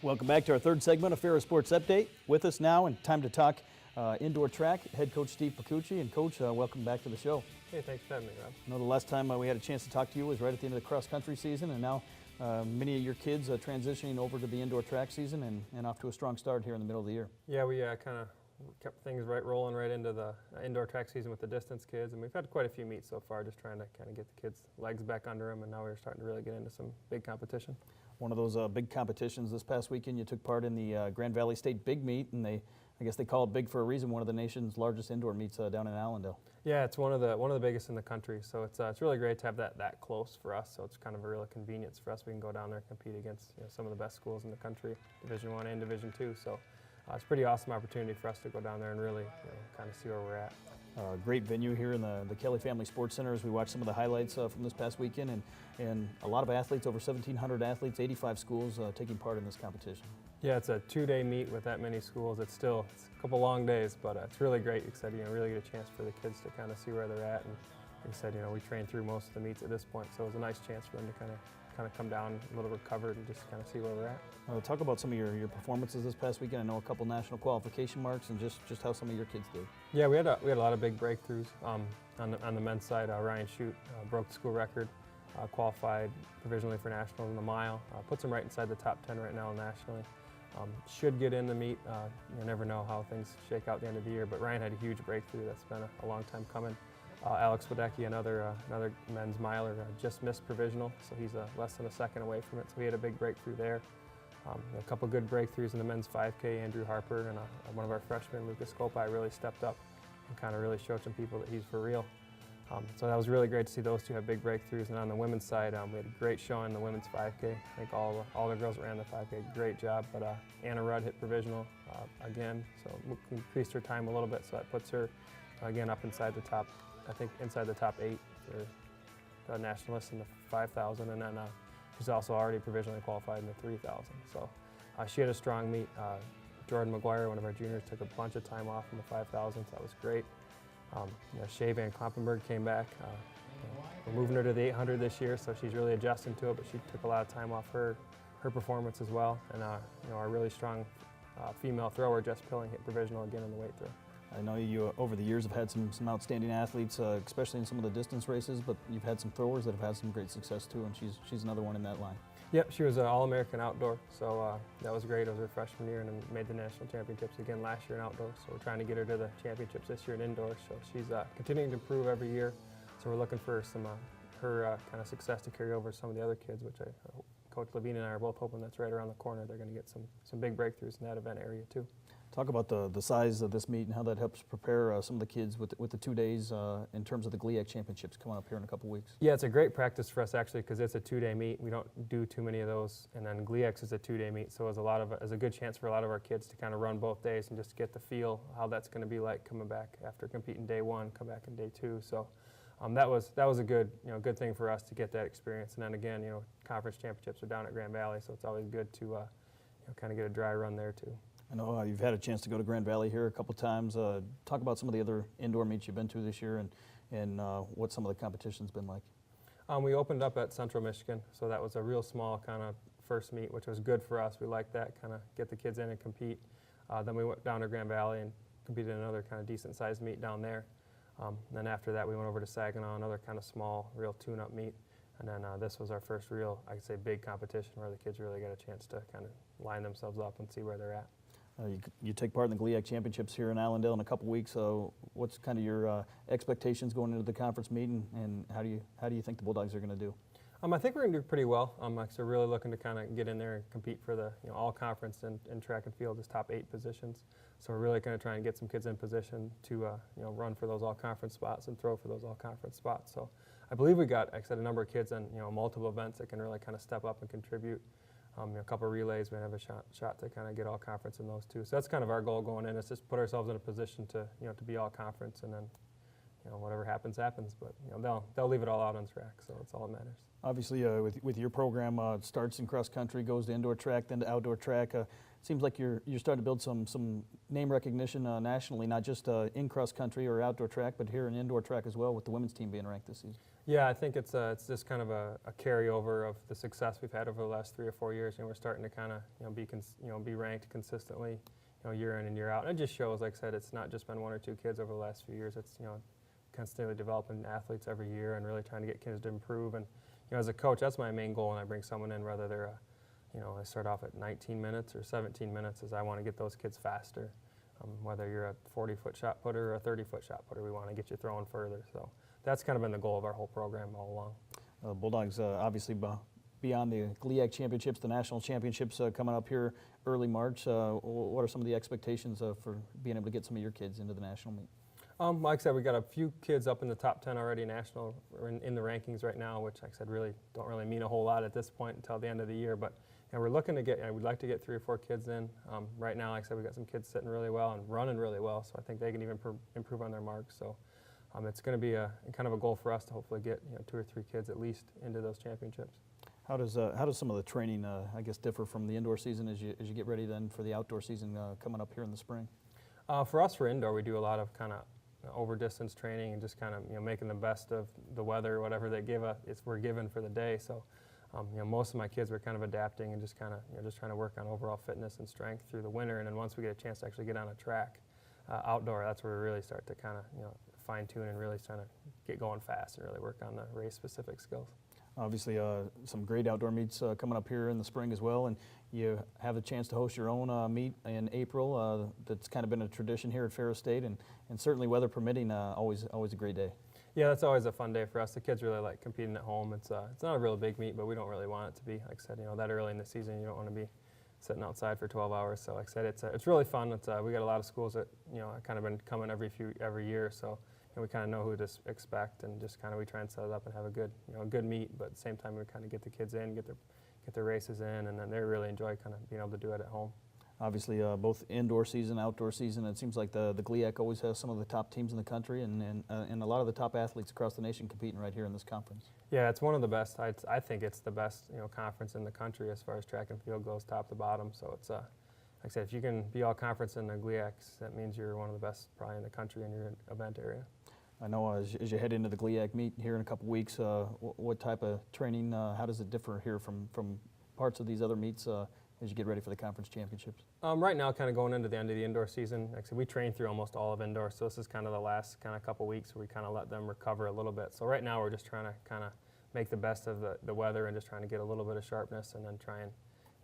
Welcome back to our third segment of Ferris Sports Update. With us now, and time to talk indoor track, head coach Steve Picucci. And Coach, welcome back to the show. Hey, thanks for having me, Rob. I know the last time we had a chance to talk to you was right at the end of the cross-country season, and now many of your kids transitioning over to the indoor track season and off to a strong start here in the middle of the year. Yeah, we kind of kept things rolling right into the indoor track season with the distance kids, and we've had quite a few meets so far, just trying to kind of get the kids' legs back under them, and now we're starting to really get into some big competition. One of those big competitions this past weekend, you took part in the Grand Valley State Big Meet, and I guess they call it big for a reason. One of the nation's largest indoor meets down in Allendale. Yeah, it's one of the biggest in the country. So it's really great to have that close for us. So it's kind of a real convenience for us. We can go down there and compete against some of the best schools in the country, Division I and Division II. So it's a pretty awesome opportunity for us to go down there and really kind of see where we're at. Great venue here in the Kelly Family Sports Center as we watch some of the highlights from this past weekend, and a lot of athletes, over 1,700 athletes, 85 schools taking part in this competition. Yeah, it's a two-day meet with that many schools. It's a couple long days, but it's really great. You said, really get a chance for the kids to kind of see where they're at, and like I said, we train through most of the meets at this point, so it was a nice chance for them to kind of come down a little recovered and just kind of see where we're at. Talk about some of your performances this past weekend. I know a couple national qualification marks, and just how some of your kids did. Yeah, we had a lot of big breakthroughs on the men's side. Ryan Shute broke the school record, qualified provisionally for nationals in the mile, puts him right inside the top 10 right now nationally. Should get in the meet. You never know how things shake out at the end of the year, but Ryan had a huge breakthrough that's been a long time coming. Alex Wadecki, another men's miler, just missed provisional, so he's less than a second away from it, so he had a big breakthrough there. A couple good breakthroughs in the men's 5K. Andrew Harper and one of our freshmen, Lucas Skopai, really stepped up and kind of really showed some people that he's for real. So that was really great to see those two have big breakthroughs. And on the women's side, we had a great showing in the women's 5K. I think all the girls that ran the 5K, great job. But Anna Rudd hit provisional again, so increased her time a little bit, so that puts her again up inside the top, I think inside the top 8 for the nationalists in the 5,000, and then she's also already provisionally qualified in the 3,000. So she had a strong meet. Jordan McGuire, one of our juniors, took a bunch of time off in the 5,000, so that was great. Shea Van Kloppenberg came back. We're moving her to the 800 this year, so she's really adjusting to it, but she took a lot of time off her performance as well. And our really strong female thrower, Jess Pilling, hit provisional again in the weight throw. I know you, over the years, have had some outstanding athletes, especially in some of the distance races, but you've had some throwers that have had some great success too, and she's another one in that line. Yep, she was an All-American outdoor, so that was great. It was her freshman year and made the national championships again last year in outdoors, so we're trying to get her to the championships this year in indoors. So she's continuing to improve every year, so we're looking for some her kind of success to carry over some of the other kids, which Coach Levine and I are both hoping that's right around the corner. They're going to get some big breakthroughs in that event area too. Talk about the size of this meet and how that helps prepare some of the kids with the 2 days in terms of the GLIAC championships coming up here in a couple weeks. Yeah, it's a great practice for us actually, because it's a 2-day meet. We don't do too many of those, and then GLIAC is a 2-day meet, so it's a good chance for a lot of our kids to kind of run both days and just get the feel how that's going to be like coming back after competing day 1, come back in day 2. So that was a good good thing for us to get that experience. And then again, conference championships are down at Grand Valley, so it's always good to kind of get a dry run there too. I know you've had a chance to go to Grand Valley here a couple times. Talk about some of the other indoor meets you've been to this year and what some of the competition's been like. We opened up at Central Michigan, so that was a real small kind of first meet, which was good for us. We liked that, kind of get the kids in and compete. Then we went down to Grand Valley and competed in another kind of decent-sized meet down there. Then after that, we went over to Saginaw, another kind of small, real tune-up meet. And then this was our first real, I could say, big competition where the kids really got a chance to kind of line themselves up and see where they're at. You take part in the GLIAC championships here in Allendale in a couple weeks. So what's kind of your expectations going into the conference meeting, and how do you think the Bulldogs are going to do? I think we're going to do pretty well. So really looking to kind of get in there and compete for the all conference in track and field as top 8 positions. So we're really going to try and get some kids in position to run for those all conference spots and throw for those all conference spots. So I believe we got, like I said, a number of kids on multiple events that can really kind of step up and contribute. A couple of relays, we have a shot to kind of get all conference in those too. So that's kind of our goal going in, is just put ourselves in a position to to be all conference, and then whatever happens, happens. But they'll leave it all out on track, so that's all that matters. Obviously, with your program, it starts in cross country, goes to indoor track, then to outdoor track. seems like you're starting to build some name recognition nationally, not just in cross country or outdoor track, but here in indoor track as well, with the women's team being ranked this season. Yeah, I think it's just kind of a carryover of the success we've had over the last 3 or 4 years, and we're starting to kind of be ranked consistently, year in and year out. And it just shows, like I said, it's not just been 1 or 2 kids over the last few years. It's constantly developing athletes every year and really trying to get kids to improve. And as a coach, that's my main goal when I bring someone in, whether they're I start off at 19 minutes or 17 minutes, is I want to get those kids faster. Whether you're a 40-foot shot putter or a 30-foot shot putter, we want to get you throwing further. So that's kind of been the goal of our whole program all along. Bulldogs obviously beyond the GLIAC championships, the national championships coming up here early March. What are some of the expectations for being able to get some of your kids into the national meet? Like I said, we got a few kids up in the top 10 already national in the rankings right now, which, like I said, really don't really mean a whole lot at this point until the end of the year. But we're looking to get, we'd like to get 3 or 4 kids in. Right now, like I said, we got some kids sitting really well and running really well, so I think they can even improve on their marks. So it's going to be kind of a goal for us to hopefully get 2 or 3 kids at least into those championships. How does some of the training, I guess, differ from the indoor season as you get ready then for the outdoor season coming up here in the spring? For us, for indoor, we do a lot of kind of over distance training and just kind of making the best of the weather, whatever they give us, we're given for the day. So most of my kids were kind of adapting and just kind of just trying to work on overall fitness and strength through the winter. And then once we get a chance to actually get on a track outdoor, that's where we really start to kind of fine tune and really trying to get going fast and really work on the race specific skills. Obviously, some great outdoor meets coming up here in the spring as well, and you have the chance to host your own meet in April. That's kind of been a tradition here at Ferris State, and certainly weather permitting, always a great day. Yeah, that's always a fun day for us. The kids really like competing at home. It's not a real big meet, but we don't really want it to be. Like I said, that early in the season, you don't want to be sitting outside for 12 hours. So, like I said, it's really fun. We got a lot of schools that kind of been coming every year. So. We kind of know who to expect, and just kind of we try and set it up and have a good meet. But at the same time, we kind of get the kids in, get their races in, and then they really enjoy kind of being able to do it at home. Obviously, both indoor season, outdoor season. It seems like the GLIAC always has some of the top teams in the country, and a lot of the top athletes across the nation competing right here in this conference. Yeah, it's one of the best. I think it's the best conference in the country as far as track and field goes, top to bottom. So it's like I said, if you can be all conference in the GLIACs, that means you're one of the best probably in the country in your event area. I know as you head into the GLIAC meet here in a couple weeks, what type of training, how does it differ here from parts of these other meets as you get ready for the conference championships? Right now, kind of going into the end of the indoor season, like I said, we train through almost all of indoor, so this is kind of the last kind of couple weeks where we kind of let them recover a little bit. So right now, we're just trying to kind of make the best of the weather and just trying to get a little bit of sharpness, and then try and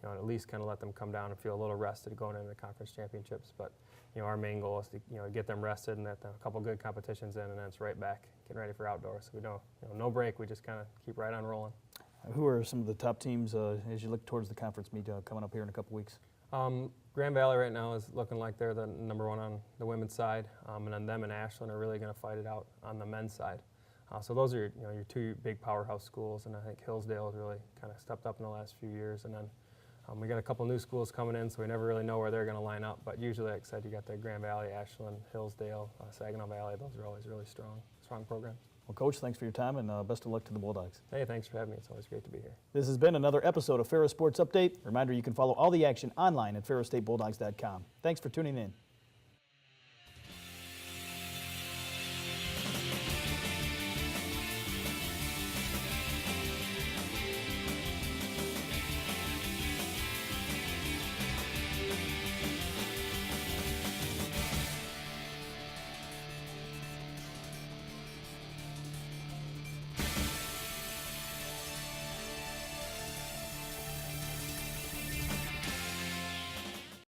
at least kind of let them come down and feel a little rested going into the conference championships. But our main goal is to get them rested and a couple good competitions in, and then it's right back getting ready for outdoors. So we don't no break. We just kind of keep right on rolling. Who are some of the top teams as you look towards the conference meet coming up here in a couple weeks? Grand Valley right now is looking like they're the #1 on the women's side, and then them and Ashland are really going to fight it out on the men's side. So those are your 2 big powerhouse schools, and I think Hillsdale has really kind of stepped up in the last few years, and then. We got a couple new schools coming in, so we never really know where they're going to line up. But usually, like I said, you got the Grand Valley, Ashland, Hillsdale, Saginaw Valley. Those are always really strong programs. Well, Coach, thanks for your time, and best of luck to the Bulldogs. Hey, thanks for having me. It's always great to be here. This has been another episode of Ferris Sports Update. Reminder, you can follow all the action online at ferrisstatebulldogs.com. Thanks for tuning in.